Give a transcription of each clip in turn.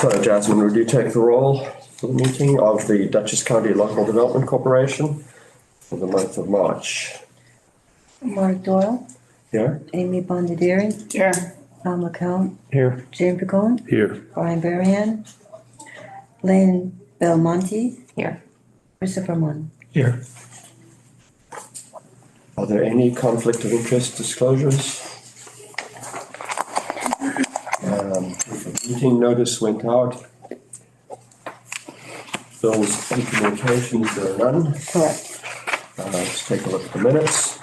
So, Jasmine, would you take the roll for the meeting of the Dutchess County Local Development Corporation for the month of March? Mark Doyle, Here? Amy Bondaderi, Here. Tom McCount, Here. Jane Picone, Here. Brian Barahan, Lane Belmonte, Here. Christopher Munn. Here. Are there any conflict of interest disclosures? Meeting notice went out. Bills and communications, there are none. Correct. Let's take a look at the minutes.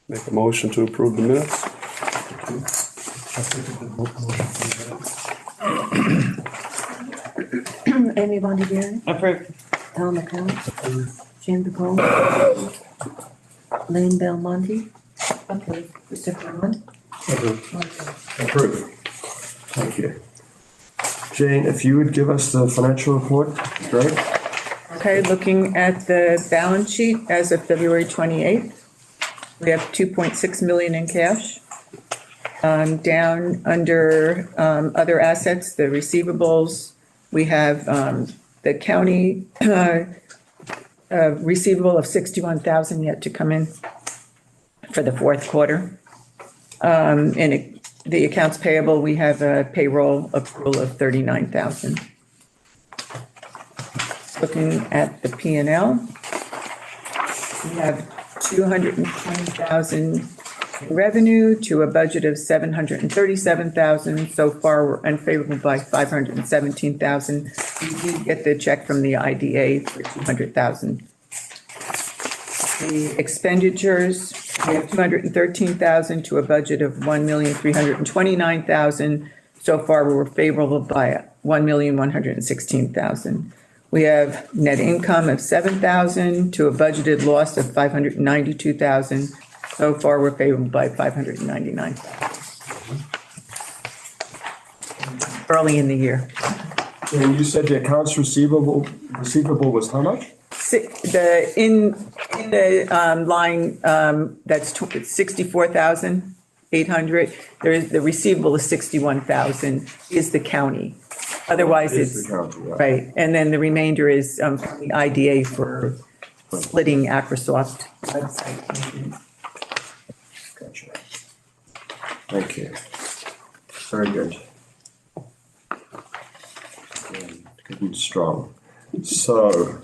Make a motion to approve the minutes. Amy Bondaderi, Approved. Tom McCount, Jane Picone, Lane Belmonte, Christopher Munn. Approved. Thank you. Jane, if you would give us the financial report, great. Okay, looking at the balance sheet as of February 28th, we have 2.6 million in cash. Down under other assets, the receivables, we have the county receivable of 61,000 yet to come in for the fourth quarter. And the accounts payable, we have a payroll accrual of 39,000. Looking at the P&L, we have 220,000 in revenue to a budget of 737,000. So far, we're unfavorable by 517,000. We did get the check from the IDA for 200,000. The expenditures, we have 213,000 to a budget of 1,329,000. So far, we were favorable by 1,116,000. We have net income of 7,000 to a budgeted loss of 592,000. So far, we're favorable by 599,000. Early in the year. And you said the accounts receivable was how much? In the line that's 64,800. There is the receivable is 61,000 is the county. Otherwise, it's the county, right. And then the remainder is from the IDA for splitting Acrosoft website. Gotcha. Thank you. Very good. Good and strong. So,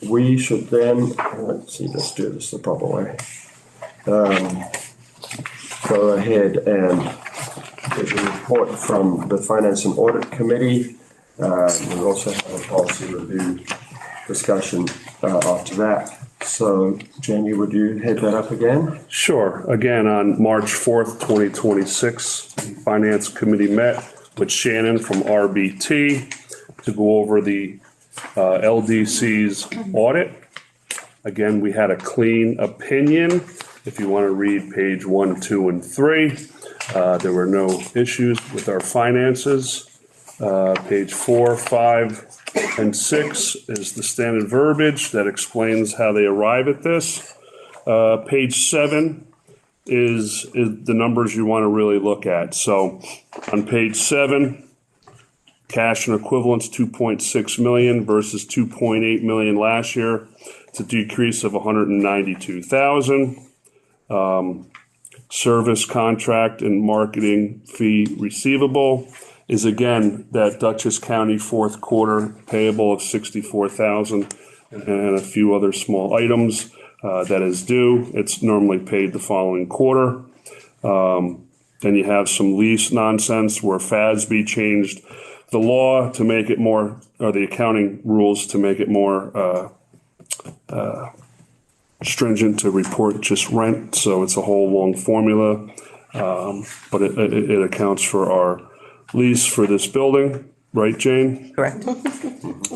we should then, let's see, let's do this the proper way. Go ahead and get a report from the Finance and Audit Committee. We also have a policy review discussion after that. So, Jamie, would you head that up again? Sure. Again, on March 4th, 2026, the Finance Committee met with Shannon from RBT to go over the LDC's audit. Again, we had a clean opinion. If you want to read page 1, 2, and 3, there were no issues with our finances. Page 4, 5, and 6 is the standard verbiage that explains how they arrive at this. Page 7 is the numbers you want to really look at. So on page 7, cash and equivalents 2.6 million versus 2.8 million last year. It's a decrease of 192,000. Service contract and marketing fee receivable is again that Dutchess County fourth quarter payable of 64,000 and a few other small items that is due. It's normally paid the following quarter. Then you have some lease nonsense where FASB changed the law to make it more, or the accounting rules to make it more stringent to report just rent. So it's a whole long formula, but it accounts for our lease for this building, right, Jane? Correct.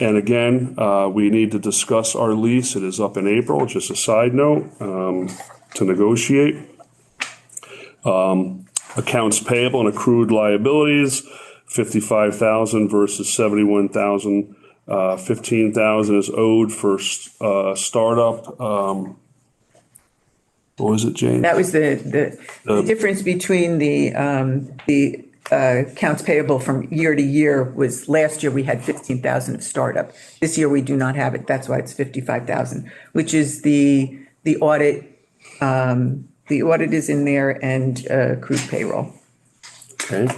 And again, we need to discuss our lease. It is up in April, just a side note, to negotiate. Accounts payable and accrued liabilities, $55,000 versus $71,000. 15,000 is owed for startup. What was it, Jane? That was the difference between the accounts payable from year to year was last year we had 15,000 of startup. This year we do not have it. That's why it's 55,000, which is the audit. The audit is in there and accrued payroll. Okay.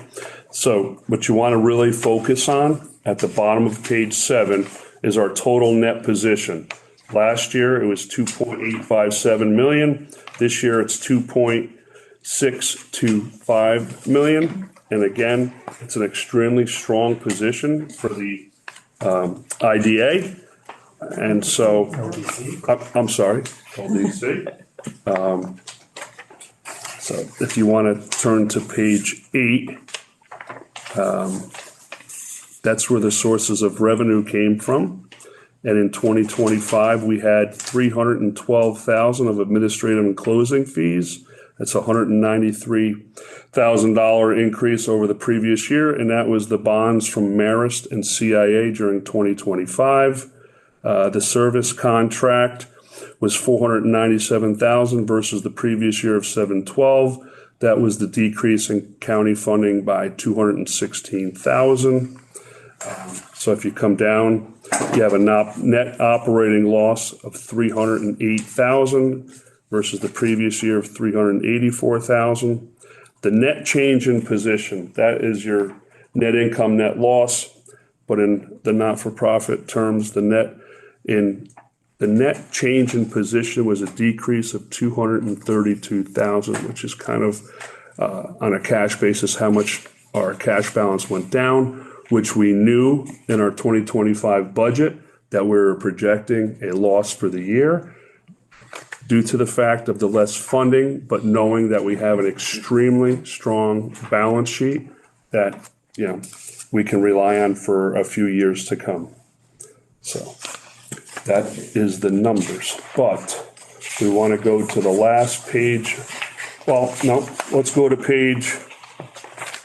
So what you want to really focus on at the bottom of page 7 is our total net position. Last year it was 2.857 million. This year it's 2.625 million. And again, it's an extremely strong position for the IDA. And so, I'm sorry, LDC. So if you want to turn to page 8, that's where the sources of revenue came from. And in 2025, we had 312,000 of administrative and closing fees. That's a $193,000 increase over the previous year. And that was the bonds from Marist and CIA during 2025. The service contract was 497,000 versus the previous year of 712. That was the decrease in county funding by 216,000. So if you come down, you have a net operating loss of 308,000 versus the previous year of 384,000. The net change in position, that is your net income, net loss, but in the not-for-profit terms, the net change in position was a decrease of 232,000, which is kind of on a cash basis how much our cash balance went down, which we knew in our 2025 budget that we were projecting a loss for the year due to the fact of the less funding, but knowing that we have an extremely strong balance sheet that, we can rely on for a few years to come. So that is the numbers, but we want to go to the last page. Well, no, let's go to page,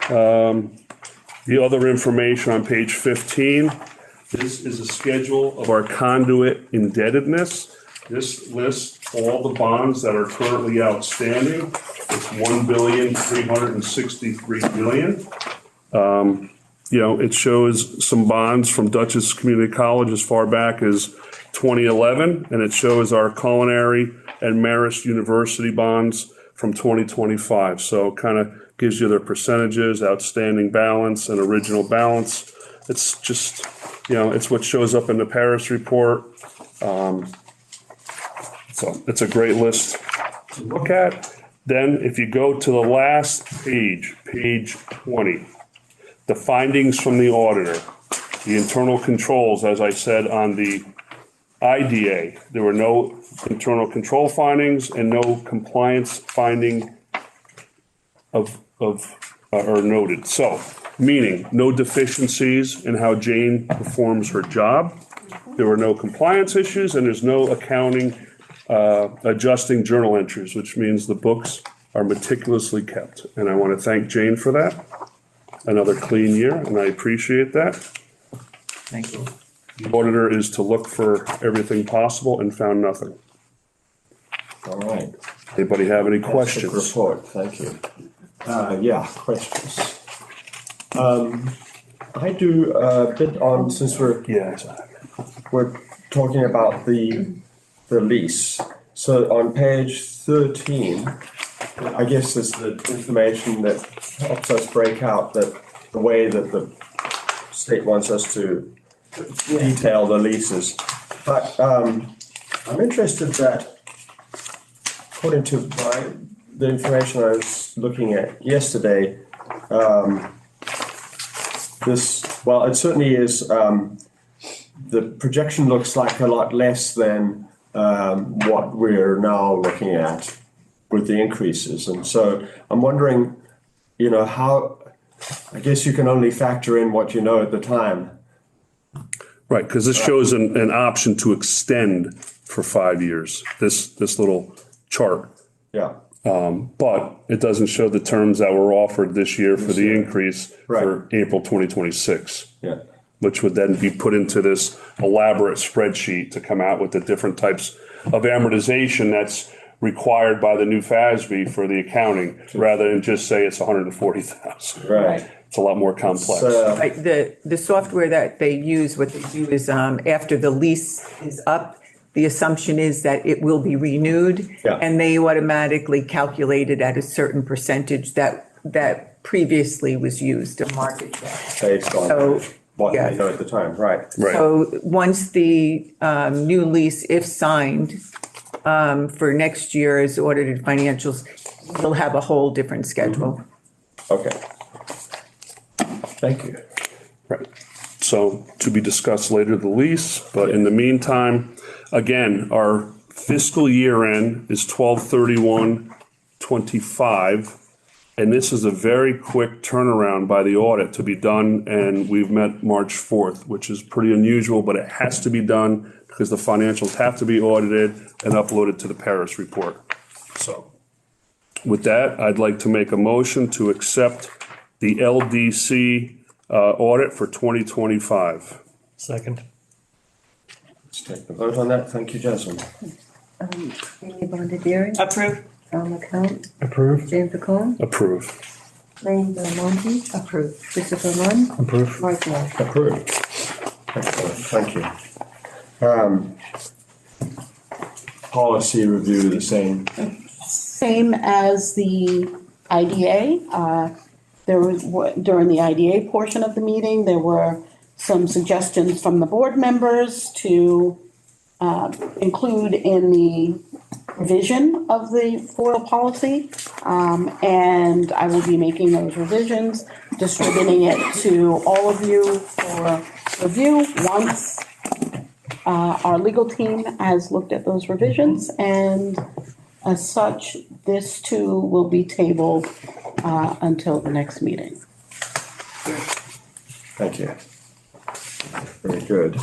the other information on page 15. This is a schedule of our conduit indebtedness. This lists all the bonds that are currently outstanding. It's $1,363,000,000. It shows some bonds from Dutchess Community College as far back as 2011, and it shows our culinary and Marist University bonds from 2025. So kind of gives you their percentages, outstanding balance, and original balance. It's just, it's what shows up in the Paris report. So it's a great list to look at. Then if you go to the last page, page 20, the findings from the auditor, the internal controls, as I said on the IDA, there were no internal control findings and no compliance finding are noted. So, meaning no deficiencies in how Jane performs her job. There were no compliance issues, and there's no accounting adjusting journal entries, which means the books are meticulously kept. And I want to thank Jane for that. Another clean year, and I appreciate that. Thank you. The auditor is to look for everything possible and found nothing. All right. Anybody have any Fantastic questions? report, thank you. Questions. I do a bit on, since we're talking about the lease. So on page 13, I guess is the information that helps us break out the way that the state wants us to detail the leases. But I'm interested that according to the information I was looking at yesterday, it certainly is, the projection looks like a lot less than what we're now looking at with the increases. And so I'm wondering, how, I guess you can only factor in what you know at the time. Right, because this shows an option to extend for 5 years, this little chart. Yeah. But it doesn't show the terms that were offered this year for the increase for Right. April 2026. Yeah. Which would then be put into this elaborate spreadsheet to come out with the different types of amortization that's required by the new FASB for the accounting, rather than just say it's 140,000. Right. It's a lot more complex. Right, the software that they use, what they do is, after the lease is up, the assumption is that it will be renewed. Yeah. And they automatically calculate it at a certain percentage that previously was used, a market cap. Based on So, what yeah. they know at the time, right? Right. So once the new lease, if signed, for next year's audited financials, you'll have a whole different schedule. Okay. Thank you. Right. So to be discussed later, the lease, but in the meantime, again, our fiscal year end is 12/31/25. And this is a very quick turnaround by the audit to be done, and we've met March 4th, which is pretty unusual, but it has to be done because the financials have to be audited and uploaded to the Paris report. So with that, I'd like to make a motion to accept the LDC audit for 2025. Second. Let's take the vote on that. Thank you, Jasmine. Amy Bondieri, Approve. Al McCount, Approve. Jane Picone, Approve. Lane Belmonte, Approved. Christopher Lunn, Approve. Mark Wall. Approved. Excellent. Thank you. Policy review, the same. Same as the IDA. There was, during the IDA portion of the meeting, there were some suggestions from the board members to include in the revision of the FOIL policy. And I will be making those revisions, distributing it to all of you for review once our legal team has looked at those revisions. And as such, this too will be tabled until the next meeting. Thank you. Very good.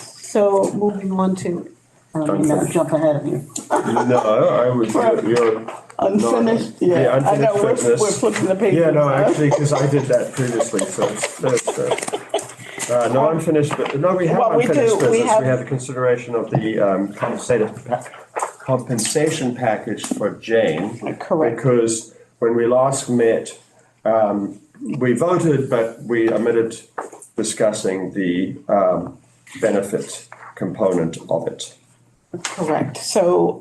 So moving on to, I don't mean to jump ahead of you. No, I was, you're. Unfinished, Yeah, yeah, I unfinished know, business. we're flipping the pages. Yeah, no, huh? actually, because I did that previously, so that's good. No unfinished, but, no, we have Well, we unfinished do. business. We We have- have the consideration of the compensation package for Jane. Correct. Because when we last met, we voted, but we omitted discussing the benefit component of it. Correct. So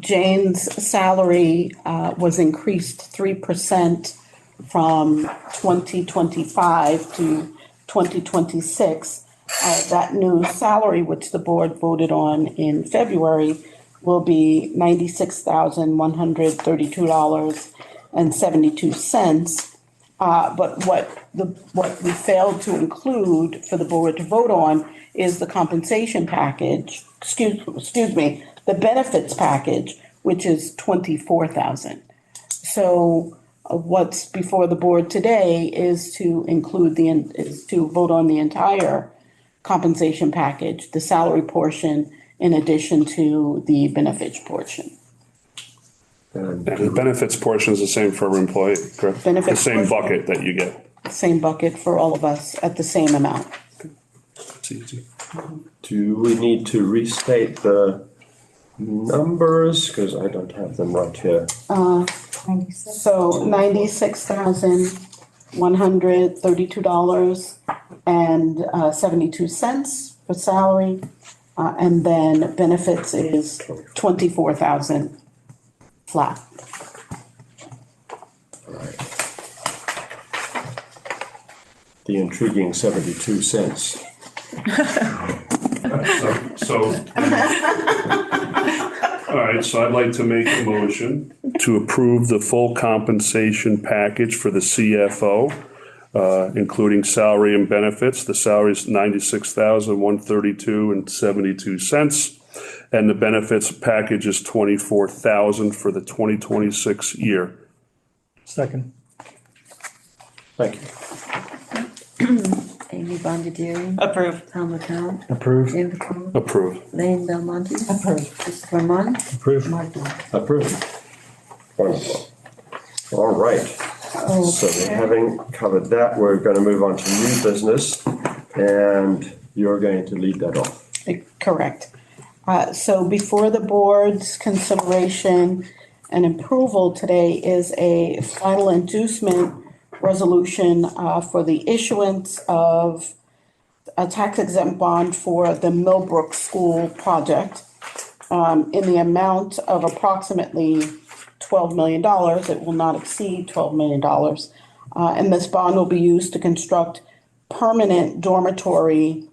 Jane's salary was increased 3% from 2025 to 2026. That new salary, which the board voted on in February, will be $96,132.72. But what we failed to include for the board to vote on is the compensation package, excuse me, the benefits package, which is $24,000. So what's before the board today is to is to vote on the entire compensation package, the salary portion, in addition to the benefits portion. And And the benefits portion is the same for every employee, correct? Benefits The same portion. bucket that you get. Same bucket for all of us at the same amount. It's easy. do we need to restate the numbers? Because I don't have them right here. So $96,132.72 for salary, and then benefits is $24,000 flat. The intriguing 72 cents. All right, so I'd like to make a motion to approve the full compensation package for the CFO, including salary and benefits. The salary is $96,132.72, and the benefits package is $24,000 for the 2026 year. Second. Thank you. Amy Bondieri. Approve. Tom McCount. Approved. David Cole. Approve. Lane Belmonte. Approve. Christopher Munn. Approved. Mark Wong. Approved. Wonderful. All right. So having covered that, we're going to move on to new business, and you're going to lead that off. Correct. So before the board's consideration and approval today is a final inducement resolution for the issuance of a tax exempt bond for the Millbrook School project in the amount of approximately $12 million. It will not exceed $12 million. And this bond will be used to construct permanent dormitory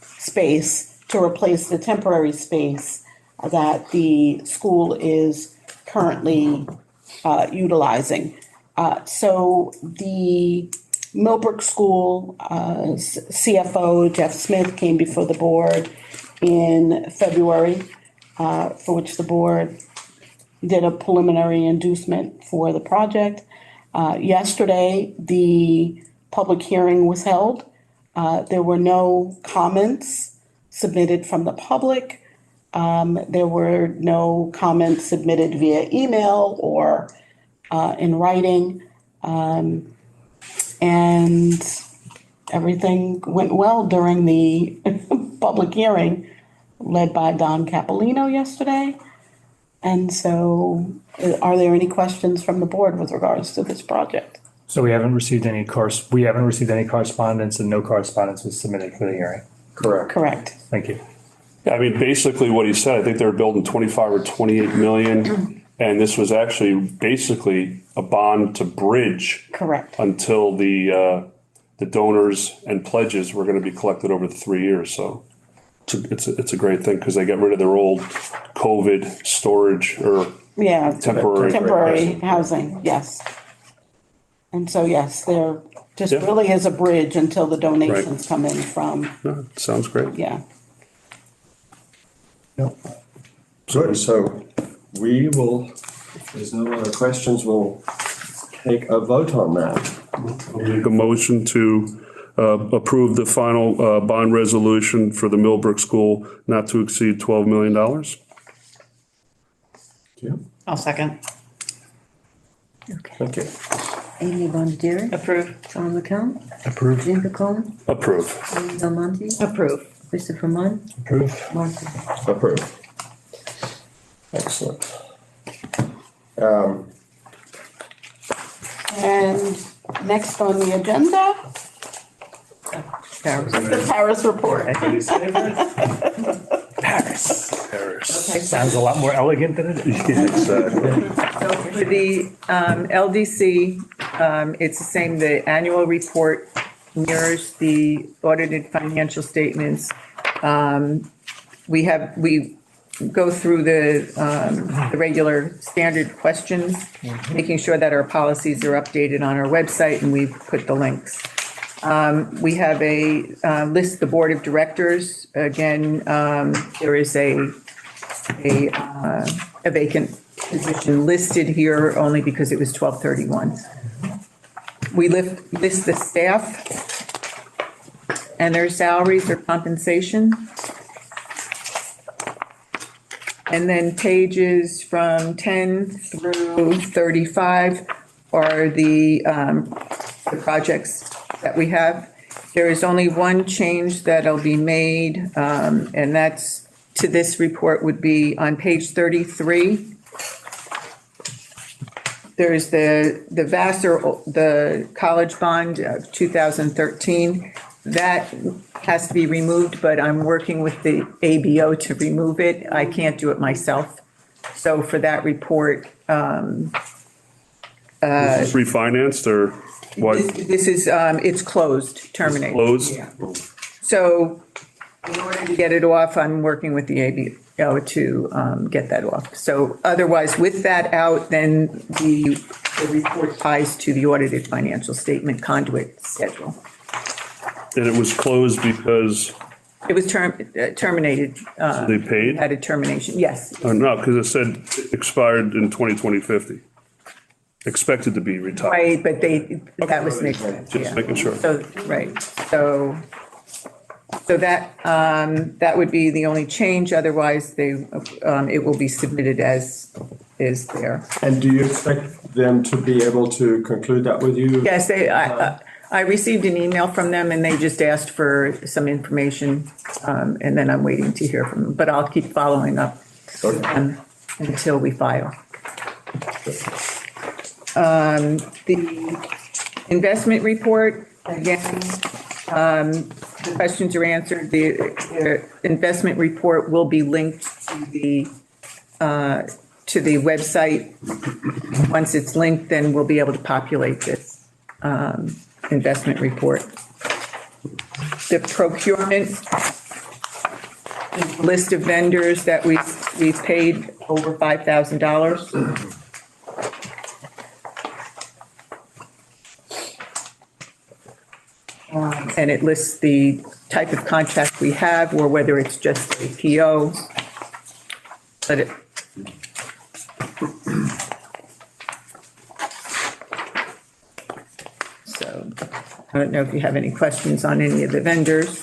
space to replace the temporary space that the school is currently utilizing. So the Millbrook School CFO Jeff Smith came before the board in February, for which the board did a preliminary inducement for the project. Yesterday, the public hearing was held. There were no comments submitted from the public. There were no comments submitted via email or in writing. And everything went well during the public hearing led by Don Capolino yesterday. And so are there any questions from the board with regards to this project? So we haven't received any correspondence, and no correspondence was submitted for the hearing. Correct. Correct. Thank you. Yeah, I mean, basically what he said, I think they were building 25 or 28 million. And this was actually basically a bond to bridge Correct. until the donors and pledges were going to be collected over the 3 years. So it's a great thing because they got rid of their old COVID storage or Yeah. temporary housing, yes. And so, yes, there just Yeah. really is a bridge until the donations come in from, Sounds great. yeah. Good, so we will, if there's no other questions, we'll take a vote on that. Make a motion to approve the final bond resolution for the Millbrook School not to exceed $12 million. I'll second. Okay. Okay. Amy Bondieri. Approve. Tom McCount. Approved. David Cole. Approve. Lane Belmonte. Approve. Christopher Munn. Approved. Mark Wong. Approved. Excellent. And next on the agenda, the Paris report. Paris. Paris. Sounds a lot more elegant than it is. Exactly. So for the LDC, it's the same, the annual report mirrors the audited financial statements. We go through the regular standard questions, making sure that our policies are updated on our website, and we've put the links. We have a list, the board of directors. Again, there is a vacant position listed here only because it was 12/31. We list the staff and their salaries or compensation. And then pages from 10 through 35 are the projects that we have. There is only one change that'll be made, and that's to this report would be on page 33. There's the Vassar, the college bond of 2013. That has to be removed, but I'm working with the ABO to remove it. I can't do it myself. So for that report, Refinanced or what? this is, it's closed, terminated. Closed? Yeah. So in order to get it off, I'm working with the ABO to get that off. So otherwise, with that out, then the report ties to the audited financial statement conduit schedule. And it was closed because It was terminated. they paid? Had a termination, yes. No, because it said expired in 2050. expected to be retired. Right, but that was makes sense, Just yeah. making sure. So, right, so that would be the only change, otherwise it will be submitted as is there. And do you expect them to be able to conclude that with you? Yes, I received an email from them and they just asked for some information, and then I'm waiting to hear from them, but I'll keep following up until we file. The investment report, again, the questions are answered. The investment report will be linked to the website. Once it's linked, then we'll be able to populate this investment report. The procurement, list of vendors that we've paid over $5,000. And it lists the type of contract we have, or whether it's just a PO. But it, so I don't know if you have any questions on any of the vendors.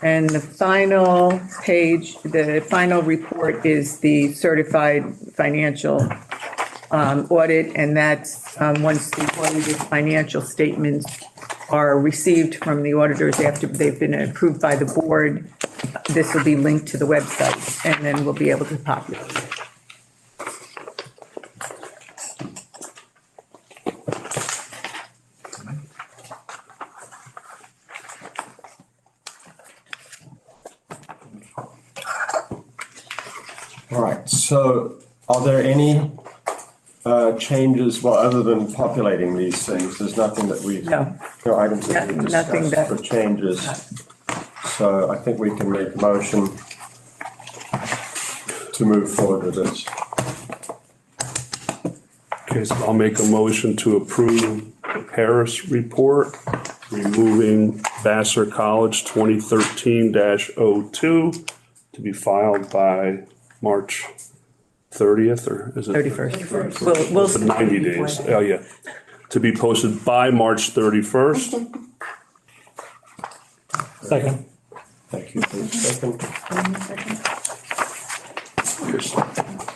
And the final page, the final report is the certified financial audit, and that's once the audited financial statements are received from the auditors after they've been approved by the board, this will be linked to the website, and then we'll be able to populate it. All right, so are there any changes, well, other than populating these things? There's nothing that we've, No. no items that we've Nothing discussed that- for changes. So I think we can make a motion to move forward with this. Okay, so I'll make a motion to approve the Paris report, removing Vassar College 2013-02 to be filed by March 30th, or is it? 31st. We'll For 90 days, oh, yeah. To be posted by March 31st. Second. Thank you for the second.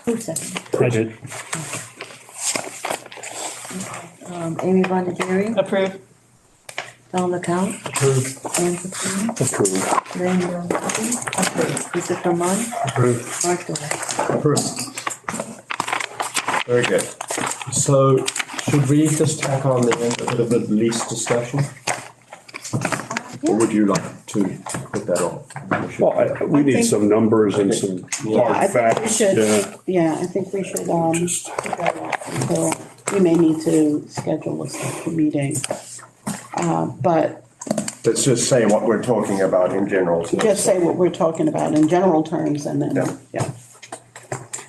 Who seconded? I did. Amy Bondieri, Approved. Tom McCount, Approved. Anne Capone, Approved. Randall Bobby, Christopher Munn, Approved. Mark Dorr. Approved. Very good. So should we just tack on the end a bit of the lease discussion? Or would you like to put that on? Well, we need some numbers and some hard I think we facts. should, Yeah, yeah, I think we should, just, put that off until, we may need to schedule a special meeting. But Let's just say what we're talking about in general. just say what we're talking about in general terms and Yeah. then, yeah.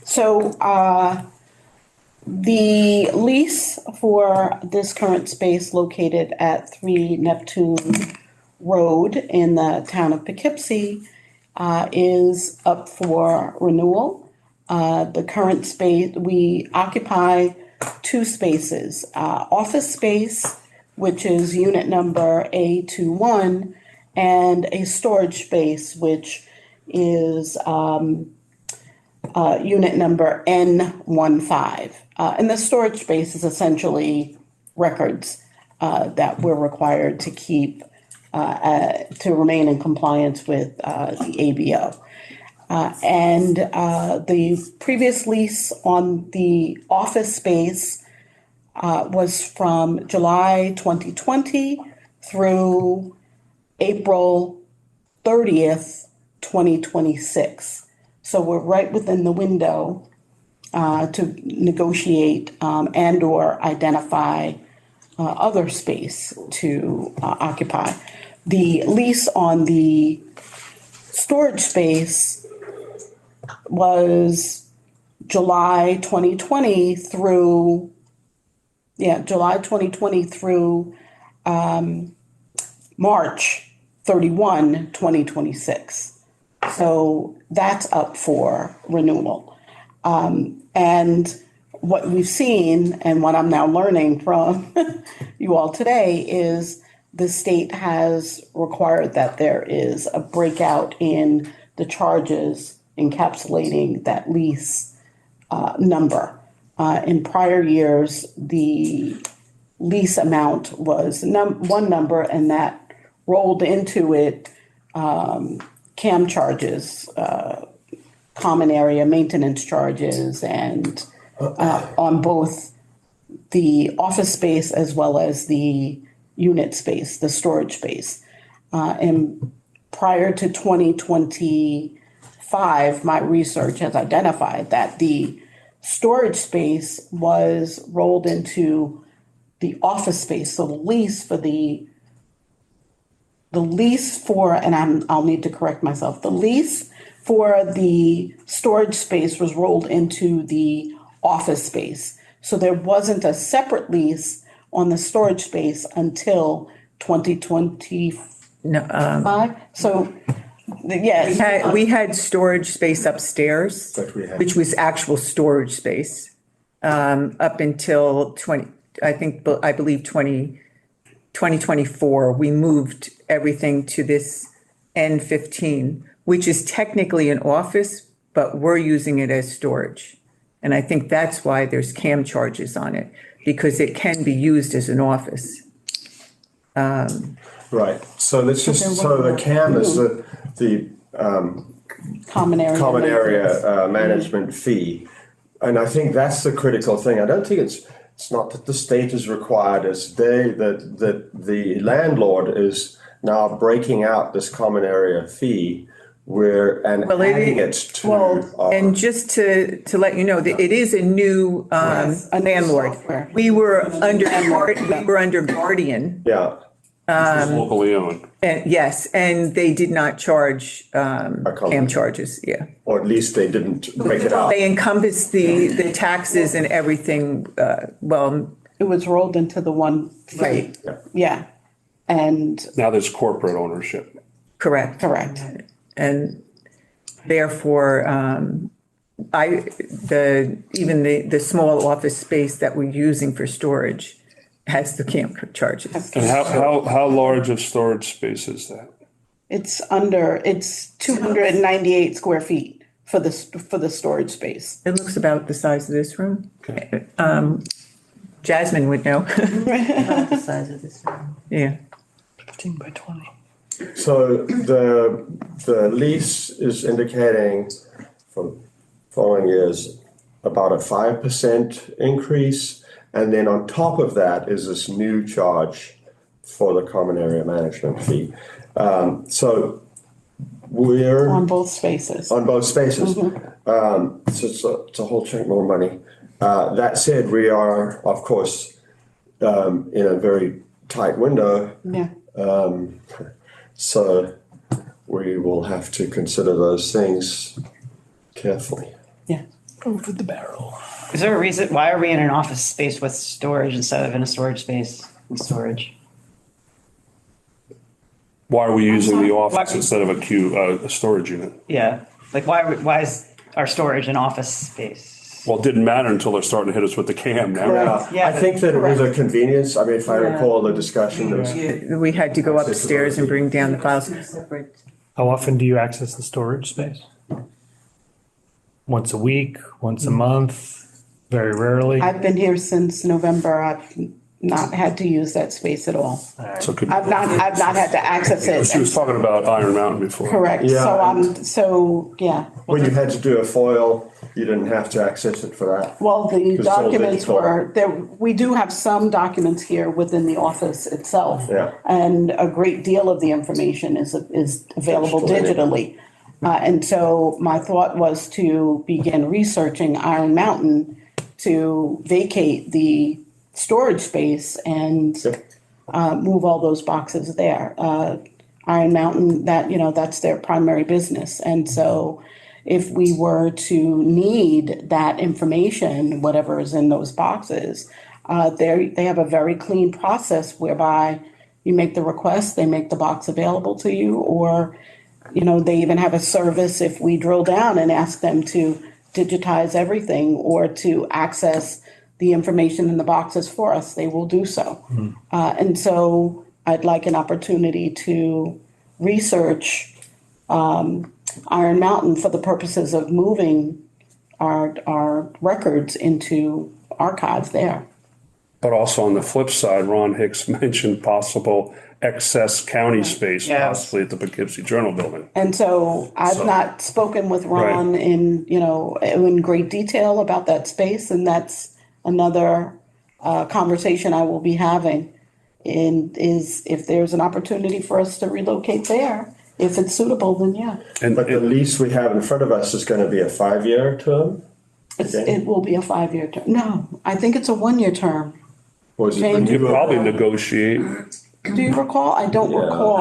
So, the lease for this current space located at 3 Neptune Road in the town of Poughkeepsie is up for renewal. The current space, we occupy two spaces, office space, which is unit number A21, and a storage space, which is unit number N15. And the storage space is essentially records that we're required to keep to remain in compliance with the ABO. And the previous lease on the office space was from July 2020 through April 30th, 2026. So we're right within the window to negotiate and/or identify other space to occupy. The lease on the storage space was July 2020 through March 31, 2026. So that's up for renewal. And what we've seen and what I'm now learning from you all today is the state has required that there is a breakout in the charges encapsulating that lease number. In prior years, the lease amount was one number, and that rolled into it CAM charges, common area maintenance charges, and on both the office space as well as the unit space, the storage space. And prior to 2025, my research has identified that the storage space was rolled into the office space. So the lease for, and I'll need to correct myself, the lease for the storage space was rolled into the office space. So there wasn't a separate lease on the storage space until 2025. No, So, yes. we had storage space upstairs, That we had. which was actual storage space, up until I believe 2024, we moved everything to this N15, which is technically an office, but we're using it as storage. And I think that's why there's CAM charges on it, because it can be used as an office. Right, so let's just, so the CAM is the Common area. common maintenance. area management fee. And I think that's the critical thing. I don't think it's not that the state is required, it's that the landlord is now breaking out this common area fee and adding it to. And just to let you know, that it is a new Yes, a new landlord. software. We were under Guardian, Yeah, Locally owned. and yes, and they did not charge CAM charges, yeah. or at least they didn't break it out. They encompass the taxes and everything, It was rolled into the one fee. right, Yeah. And Now there's corporate ownership. correct. correct. And therefore, even the small office space that we're using for storage has the CAM charges. And how large of storage space is that? It's 298 square feet for the storage space. It looks about the size of this room. Okay. Jasmine would know, About the size of this room. yeah. 15 by 20. So the lease is indicating for following years about a 5% increase. And then on top of that is this new charge for the common area management fee. So we're On both spaces. on both spaces. So it's a whole chunk more money. That said, we are, of course, in a very tight window. Yeah. So we will have to consider those things carefully. Yeah. Over the barrel. Is there a reason, why are we in an office space with storage instead of in a storage space with storage? Why are we using the office instead of a storage unit? Yeah, like why is our storage an office space? Well, it didn't matter until they're starting to hit us with the CAM now. Yeah, I think that it was a convenience. I mean, if I recall the discussion, there was, We had to go upstairs and bring down the files. Separate. How often do you access the storage space? Once a week, once a month, very rarely? I've been here since November. I've not had to use that space at all. So could- I've not had to access She was it. talking about Iron Mountain before. Correct. Yeah. Yeah. when you had to do a foil, you didn't have to access it for that. Well, the It's all documents digital. were, there, we do have some documents here within the office itself. Yeah. And a great deal of the information is available digitally. And so my thought was to begin researching Iron Mountain to vacate the storage space and move all those boxes there. Iron Mountain, that's their primary business. And so if we were to need that information, whatever is in those boxes, they have a very clean process whereby you make the request, they make the box available to you, or, they even have a service if we drill down and ask them to digitize everything or to access the information in the boxes for us, they will do so. And so I'd like an opportunity to research Iron Mountain for the purposes of moving our records into archives there. But also on the flip side, Ron Hicks mentioned possible excess county space Yes. possibly at the Poughkeepsie Journal Building. And so I've not spoken with Ron Right. in great detail about that space, and that's another conversation I will be having. And is if there's an opportunity for us to relocate there, if it's suitable, then yeah. And But the lease we have in front of us is going to be a 5-year term? It will be a 5-year term. No, I think it's a 1-year term. Or is it James? you could probably renewable? negotiate. Do you recall? I don't Yeah. recall.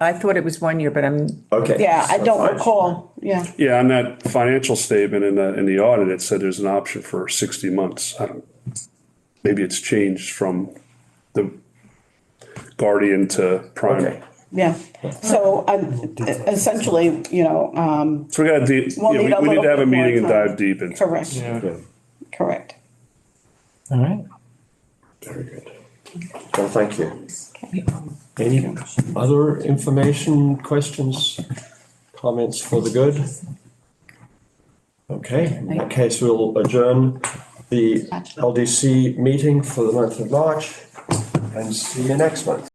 I thought it was 1 year, but I'm, Okay. Yeah, I so don't fine. recall. Yeah. Yeah, on that financial statement in the audit, it said there's an option for 60 months. Maybe it's changed from the Guardian to Prime. Okay. Yeah. So essentially, So we got to, We'll need a we need little to have a bit more meeting and time. dive deep into it. correct, Good. correct. All right. Very good. Well, thank you. Any other information, questions, comments for the good? Okay, in that case, we'll adjourn the LDC meeting for the month of March and see you next month.